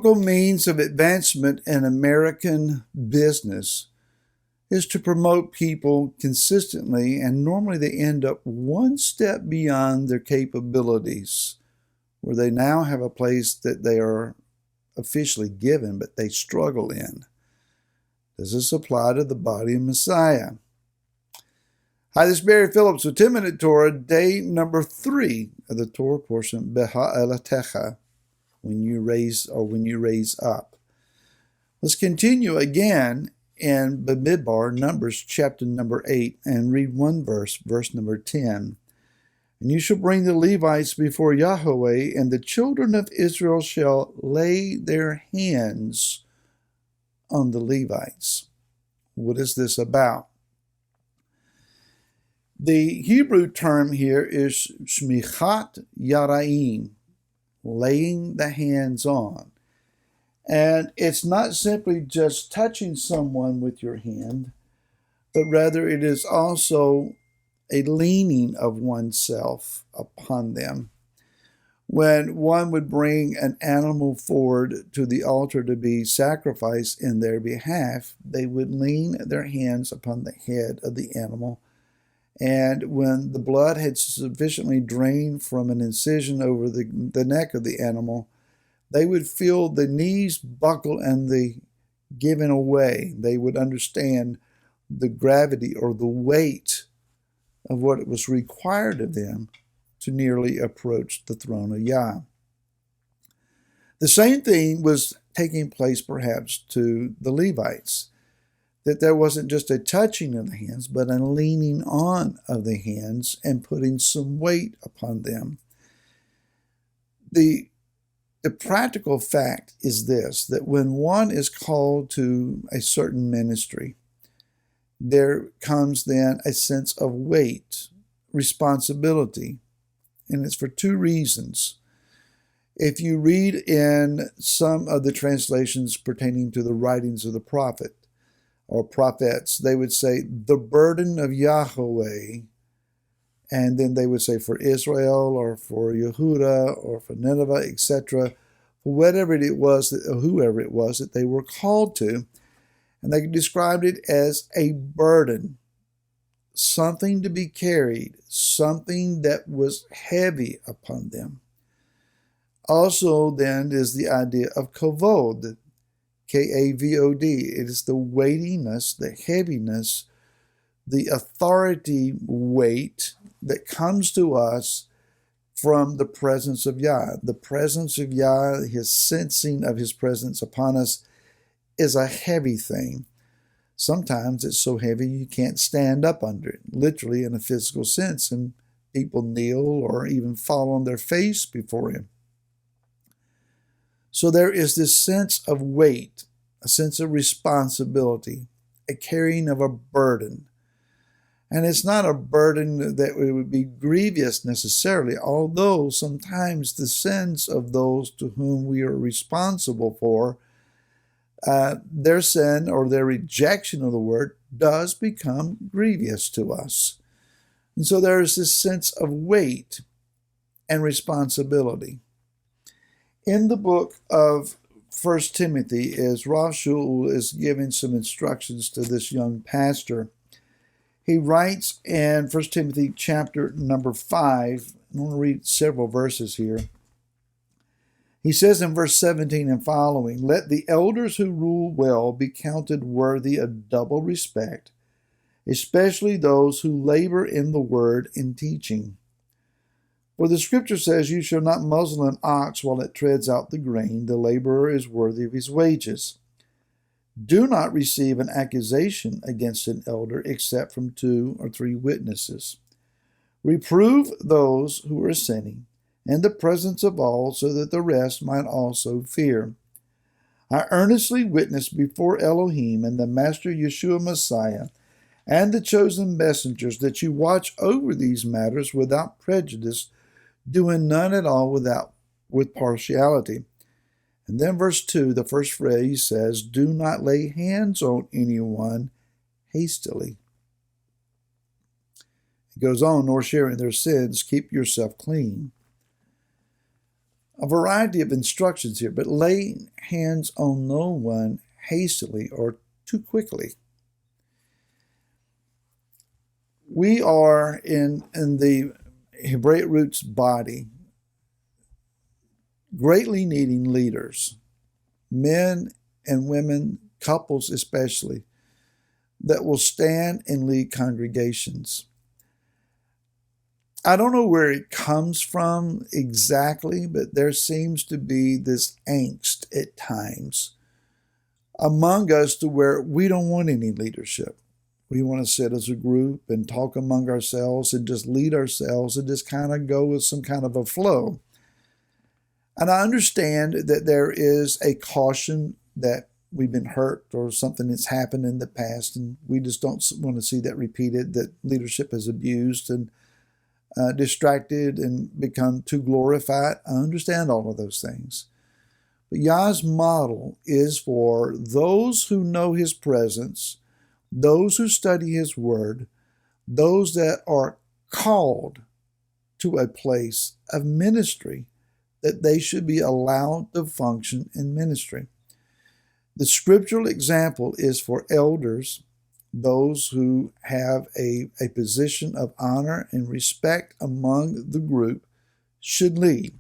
typical means of advancement in American business is to promote people consistently, and normally they end up one step beyond their capabilities, where they now have a place that they are officially given, but they struggle in. Does this apply to the body of Messiah? Hi, this is Barry Phillips with 10-Minute Torah, day number 3 of the Torah portion, Beha'elatecha, when you raise up. Let's continue again in Bamidbar, Numbers chapter number 8, and read one verse, verse number 10. And you shall bring the Levites before Yahweh, and the children of Israel shall lay their hands on the Levites. What is this about? The Hebrew term here is shmichat yara'im, laying the hands on. And it's not simply just touching someone with your hand, but rather it is also a leaning of oneself upon them. When one would bring an animal forward to the altar to be sacrificed in their behalf, they would lean their hands upon the head of the animal. And when the blood had sufficiently drained from an incision over the neck of the animal, they would feel the knees buckle and the giving away. They would understand the gravity or the weight of what it was required of them to nearly approach the throne of Yah. The same thing was taking place perhaps to the Levites, that there wasn't just a touching of the hands, but a leaning on of the hands and putting some weight upon them. The practical fact is this, that when one is called to a certain ministry, there comes then a sense of weight, responsibility, and it's for two reasons. If you read in some of the translations pertaining to the writings of the prophet or prophets, they would say the burden of Yahweh, and then they would say for Israel or for Yehuda or for Nineveh, etc., whatever it was, whoever it was that they were called to, and they described it as a burden, something to be carried, something that was heavy upon them. Also then is the idea of kavod, K-A-V-O-D. It is the weightiness, the heaviness, the authority weight that comes to us from the presence of Yah. The presence of Yah, his sensing of his presence upon us, is a heavy thing. Sometimes it's so heavy you can't stand up under it, literally in a physical sense, and people kneel or even fall on their face before him. So there is this sense of weight, a sense of responsibility, a carrying of a burden. And it's not a burden that would be grievous necessarily, although sometimes the sins of those to whom we are responsible for, their sin or their rejection of the word does become grievous to us. And so there is this sense of weight and responsibility. In the book of 1 Timothy, as Rav Shaul is giving some instructions to this young pastor, he writes in 1 Timothy chapter number 5, I want to read several verses here. He says in verse 17 and following, "Let the elders who rule well be counted worthy of double respect, especially those who labor in the word and teaching. For the scripture says, you shall not muzzle an ox while it treads out the grain. The laborer is worthy of his wages. Do not receive an accusation against an elder except from 2 or 3 witnesses. Reprove those who are sinning in the presence of all, so that the rest might also fear. I earnestly witness before Elohim and the Master Yeshua Messiah and the chosen messengers that you watch over these matters without prejudice, doing none at all with partiality." And then verse 2, the first phrase says, "Do not lay hands on anyone hastily." It goes on, "Nor sharing their sins, keep yourself clean." a variety of instructions here, but lay hands on no one hastily or too quickly. We are in the Hebraic roots body greatly needing leaders, men and women, couples especially, that will stand and lead congregations. I don't know where it comes from exactly, but there seems to be this angst at times among us to where we don't want any leadership. We want to sit as a group and talk among ourselves and just lead ourselves and just kind of go with some kind of a flow. And I understand that there is a caution that we've been hurt or something that's happened in the past, and we just don't want to see that repeated, that leadership has abused and distracted and become too glorified. I understand all of those things. But Yah's model is for those who know His presence, those who study His Word, those that are called to a place of ministry, that they should be allowed to function in ministry. The scriptural example is for elders, those who have a position of honor and respect among the group should lead.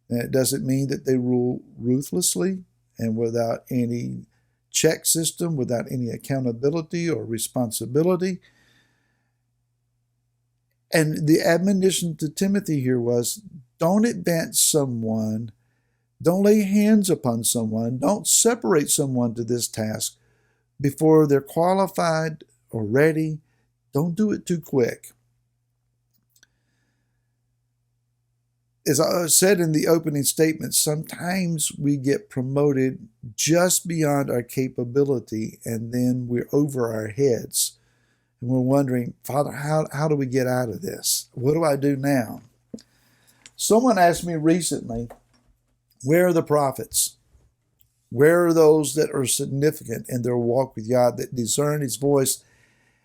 And it doesn't mean that they rule ruthlessly and without any check system, without any accountability or responsibility. And the admonition to Timothy here was, don't advance someone, don't lay hands upon someone, don't separate someone to this task before they're qualified or ready. Don't do it too quick. As I said in the opening statement, sometimes we get promoted just beyond our capability, and then we're over our heads. And we're wondering, Father, how do we get out of this? What do I do now? Someone asked me recently, where are the prophets? Where are those that are significant in their walk with God, that discern His voice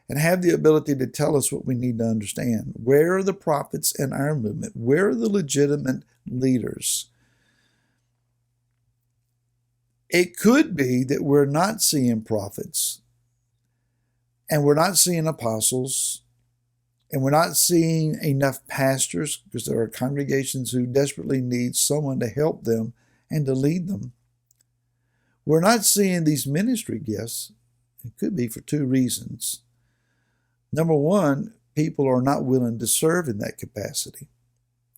and have the ability to tell us what we need to understand? Where are the prophets in our movement? Where are the legitimate leaders? It could be that we're not seeing prophets, and we're not seeing apostles, and we're not seeing enough pastors, because there are congregations who desperately need someone to help them and to lead them. We're not seeing these ministry gifts. It could be for two reasons. Number one, people are not willing to serve in that capacity.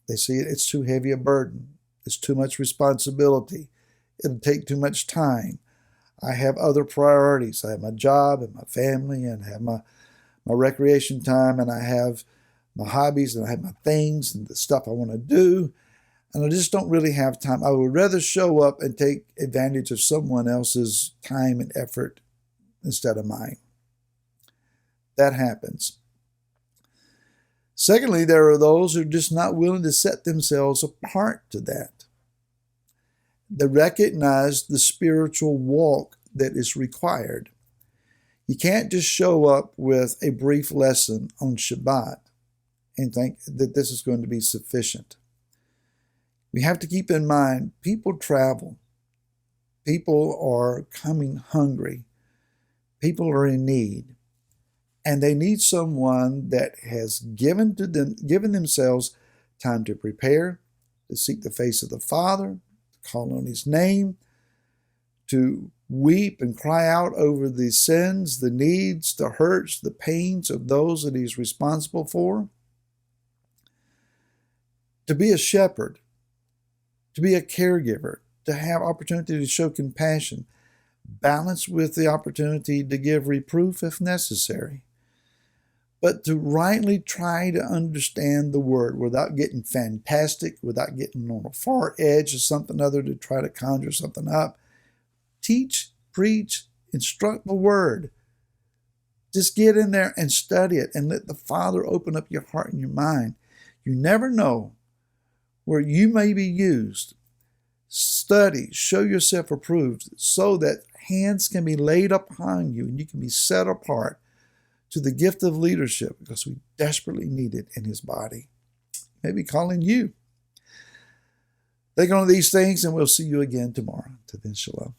They see it's too heavy a burden. It's too much responsibility. It'll take too much time. I have other priorities. I have my job and my family, and I have my recreation time, and I have my hobbies, and I have my things and the stuff I want to do, and I just don't really have time. I would rather show up and take advantage of someone else's time and effort instead of mine. That happens. Secondly, there are those who are just not willing to set themselves apart to that. They recognize the spiritual walk that is required. You can't just show up with a brief lesson on Shabbat and think that this is going to be sufficient. We have to keep in mind, people travel. People are coming hungry. People are in need. And they need someone that has given themselves time to prepare, to seek the face of the Father, to call on His name, to weep and cry out over the sins, the needs, the hurts, the pains of those that He's responsible for. To be a shepherd, to be a caregiver, to have opportunity to show compassion, balanced with the opportunity to give reproof if necessary. But to rightly try to understand the Word without getting fantastic, without getting on a far edge of something other to try to conjure something up. Teach, preach, instruct the Word. Just get in there and study it and let the Father open up your heart and your mind. You never know where you may be used. Study, show yourself approved, so that hands can be laid upon you and you can be set apart to the gift of leadership, because we desperately need it in His body. Maybe calling you. Think on these things, and we'll see you again tomorrow. To then, shalom.